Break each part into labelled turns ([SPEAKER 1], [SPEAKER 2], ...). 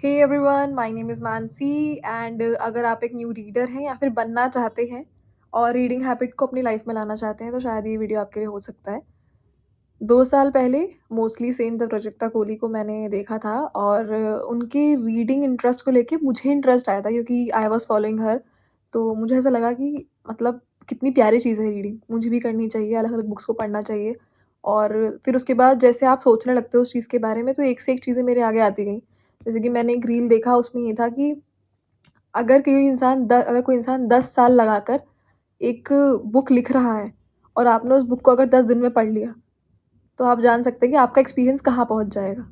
[SPEAKER 1] Hey everyone, my name is Mansi and अगर आप एक न्यू रीडर हैं या फिर बनना चाहते हैं और रीडिंग हैबिट को अपनी लाइफ में लाना चाहते हैं तो शायद ये वीडियो आपके लिए हो सकता है। 2 साल पहले mostly same the Prajakta Kohli को मैंने देखा था और उनके रीडिंग इंटरेस्ट को लेके मुझे इंटरेस्ट आया था क्योंकि आई वाज़ फॉलोइंग हर। तो मुझे ऐसा लगा कि मतलब कितनी प्यारी चीज़ है रीडिंग, मुझे भी करनी चाहिए, अलग-अलग बुक्स को पढ़ना चाहिए। और फिर उसके बाद जैसे आप सोचने लगते हो उस चीज़ के बारे में तो एक से एक चीज़ें मेरे आगे आती गईं। जैसे कि मैंने एक रील देखा, उसमें ये था कि अगर कोई इंसान 10 साल लगाकर एक बुक लिख रहा है और आपने उस बुक को अगर 10 दिन में पढ़ लिया, तो आप जान सकते हैं कि आपका एक्सपीरियंस कहाँ पहुँच जाएगा।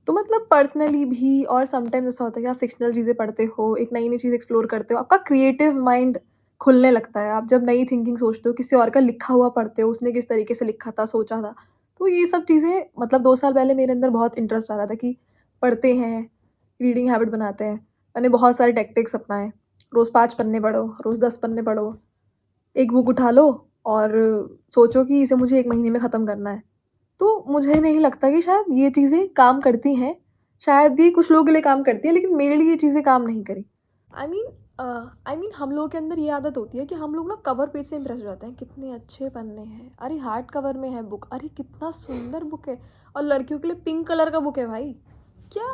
[SPEAKER 1] तो मतलब पर्सनली भी और समटाइम्स ऐसा होता है कि आप फ़िक्शनल चीज़ें पढ़ते हो, एक नई-नई चीज़ एक्सप्लोर करते हो, आपका क्रिएटिव माइंड खुलने लगता है। आप जब नई थिंकिंग सोचते हो, किसी और का लिखा हुआ पढ़ते हो, उसने किस तरीके से लिखा था, सोचा था। तो ये सब चीज़ें मतलब 2 साल पहले मेरे अंदर बहुत इंटरेस्ट आ रहा था कि पढ़ते हैं, रीडिंग हैबिट बनाते हैं। मैंने बहुत सारे टैक्टिक्स अपनाए, रोज़ 5 पन्ने पढ़ो, रोज़ 10 पन्ने पढ़ो, एक बुक उठा लो और सोचो कि इसे मुझे 1 महीने में ख़त्म करना है। तो मुझे नहीं लगता कि शायद ये चीज़ें काम करती हैं। शायद ये कुछ लोगों के लिए काम करती है, लेकिन मेरे लिए ये चीज़ें काम नहीं करी। आई मीन हम लोगों के अंदर ये आदत होती है कि हम लोग ना कवर पेज से इम्प्रेस हो जाते हैं, कितने अच्छे पन्ने हैं, अरे हार्ड कवर में है बुक, अरे कितना सुंदर बुक है। और लड़कियों के लिए पिंक कलर का बुक है भाई, क्या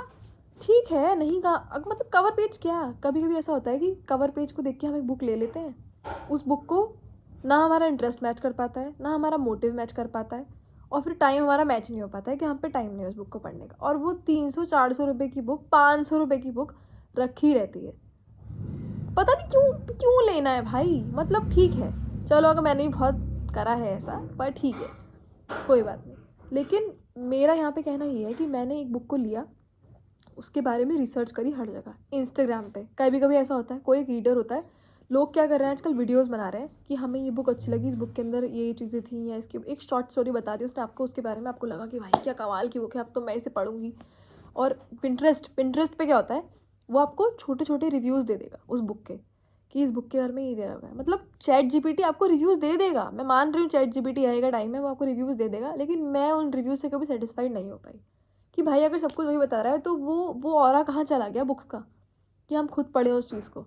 [SPEAKER 1] ठीक है, नहीं का मतलब कवर पेज क्या, कभी-कभी ऐसा होता है कि कवर पेज को देख के हम एक बुक ले लेते हैं। उस बुक को ना हमारा इंटरेस्ट मैच कर पाता है, ना हमारा मोटिव मैच कर पाता है और फिर टाइम हमारा मैच नहीं हो पाता है कि हम पे टाइम नहीं है उस बुक को पढ़ने का। और वो 300-400 रुपए की बुक, 500 रुपए की बुक रखी रहती है। पता नहीं क्यों क्यों लेना है भाई, मतलब ठीक है, चलो अगर मैंने भी बहुत करा है ऐसा, पर ठीक है, कोई बात नहीं। लेकिन मेरा यहाँ पे कहना ये है कि मैंने एक बुक को लिया, उसके बारे में रिसर्च करी हर जगह, इंस्टाग्राम पे कभी-कभी ऐसा होता है, कोई एक रीडर होता है, लोग क्या कर रहे हैं आजकल वीडियोज़ बना रहे हैं कि हमें ये बुक अच्छी लगी, इस बुक के अंदर ये चीज़ें थी या इसकी एक शॉर्ट स्टोरी बता दी उसने आपको, उसके बारे में आपको लगा कि भाई क्या कमाल की बुक है, अब तो मैं इसे पढ़ूँगी। और पिंटरेस्ट पे क्या होता है, वो आपको छोटे-छोटे रिव्यूज़ दे देगा उस बुक के, कि इस बुक के बारे में ये दिया हुआ है। मतलब चैट जीपीटी आपको रिव्यूज़ दे देगा, मैं मान रही हूँ चैट जीपीटी आएगा टाइम में, वो आपको रिव्यूज़ दे देगा, लेकिन मैं उन रिव्यूज़ से कभी सैटिस्फाइड नहीं हो पाई। कि भाई अगर सब कुछ वही बता रहा है तो वो ऑरा कहाँ चला गया बुक्स का, कि हम खुद पढ़ें उस चीज़ को।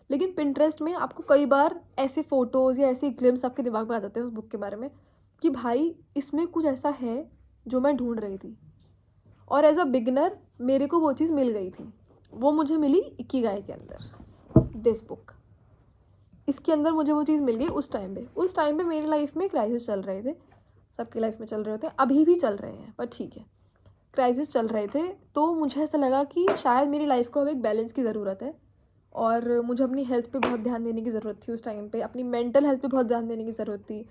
[SPEAKER 1] लेकिन पिंटरेस्ट में आपको कई बार ऐसे फ़ोटोज़ या ऐसे ग्लिम्स आपके दिमाग में आ जाते हैं उस बुक के बारे में कि भाई इसमें कुछ ऐसा है जो मैं ढूंढ रही थी। और एज अ बिगनर मेरे को वो चीज़ मिल गई थी, वो मुझे मिली इकिगाई के अंदर, दिस बुक। इसके अंदर मुझे वो चीज़ मिल गई उस टाइम पे मेरी लाइफ में क्राइसिस चल रहे थे, सबकी लाइफ में चल रहे होते हैं, अभी भी चल रहे हैं, पर ठीक है, क्राइसिस चल रहे थे। तो मुझे ऐसा लगा कि शायद मेरी लाइफ को अब एक बैलेंस की ज़रूरत है और मुझे अपनी हेल्थ पे बहुत ध्यान देने की ज़रूरत थी उस टाइम पे, अपनी मेंटल हेल्थ पे बहुत ध्यान देने की ज़रूरत थी,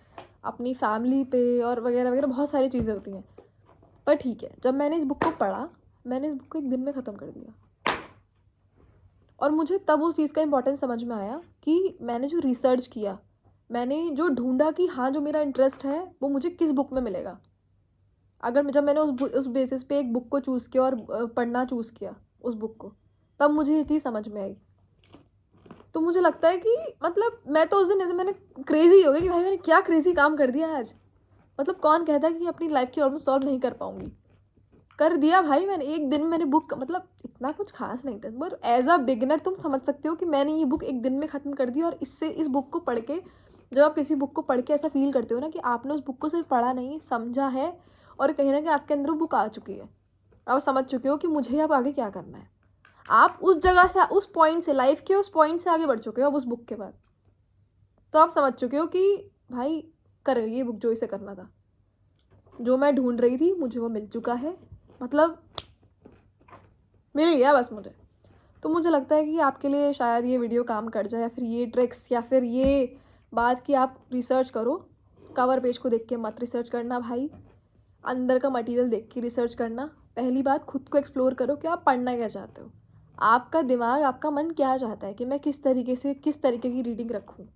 [SPEAKER 1] अपनी फैमिली पे और वगैरह वगैरह बहुत सारी चीज़ें होती हैं। पर ठीक है, जब मैंने इस बुक को पढ़ा, मैंने इस बुक को 1 दिन में ख़त्म कर दिया और मुझे तब उस चीज़ का इम्पोर्टेंस समझ में आया कि मैंने जो रिसर्च किया, मैंने जो ढूँढा कि हाँ, जो मेरा इंटरेस्ट है वो मुझे किस बुक में मिलेगा। जब मैंने उस बेसिस पे एक बुक को चूज़ किया और पढ़ना चूज़ किया उस बुक को, तब मुझे ये चीज़ समझ में आई। तो मुझे लगता है कि मतलब मैं तो उस दिन ऐसे मैंने क्रेज़ी हो गई कि भाई मैंने क्या क्रेज़ी काम कर दिया आज। मतलब कौन कहता है कि अपनी लाइफ़ की प्रॉब्लम सॉल्व नहीं कर पाऊँगी। कर दिया भाई मैंने, 1 दिन में मैंने बुक मतलब इतना कुछ ख़ास नहीं था, पर एज़ अ बिगिनर तुम समझ सकते हो कि मैंने ये बुक 1 दिन में ख़त्म कर दी। और इस बुक को पढ़ के, जब आप किसी बुक को पढ़ के ऐसा फ़ील करते हो ना कि आपने उस बुक को सिर्फ पढ़ा नहीं, समझा है और कहीं न कहीं आपके अंदर वो बुक आ चुकी है। आप समझ चुके हो कि मुझे अब आगे क्या करना है। आप उस जगह से, उस पॉइंट से, लाइफ़ के उस पॉइंट से आगे बढ़ चुके हो अब उस बुक के बाद। तो आप समझ चुके हो कि भाई करो ये बुक जो इसे करना था। जो मैं ढूँढ रही थी मुझे वो मिल चुका है, मतलब मिल गया बस मुझे। तो मुझे लगता है कि आपके लिए शायद ये वीडियो काम कर जाए, या फिर ये ट्रिक्स, या फिर ये बात कि आप रिसर्च करो, कवर पेज को देख के मत रिसर्च करना भाई, अंदर का मटेरियल देख के रिसर्च करना। पहली बात, खुद को एक्सप्लोर करो कि आप पढ़ना क्या चाहते हो, आपका दिमाग, आपका मन क्या चाहता है कि मैं किस तरीके की रीडिंग रखूँ।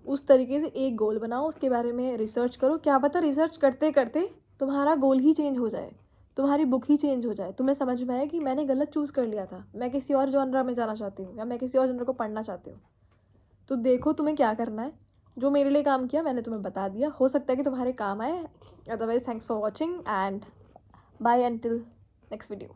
[SPEAKER 1] उस तरीके से एक गोल बनाओ, उसके बारे में रिसर्च करो, क्या पता रिसर्च करते करते तुम्हारा गोल ही चेंज हो जाए, तुम्हारी बुक ही चेंज हो जाए, तुम्हें समझ में आए कि मैंने गलत चूज़ कर लिया था, मैं किसी और जॉनरा में जाना चाहती हूँ या मैं किसी और जॉनरा को पढ़ना चाहती हूँ। तो देखो तुम्हें क्या करना है। जो मेरे लिए काम किया मैंने तुम्हें बता दिया, हो सकता है कि तुम्हारे काम आए। Otherwise thanks for watching and bye until next video.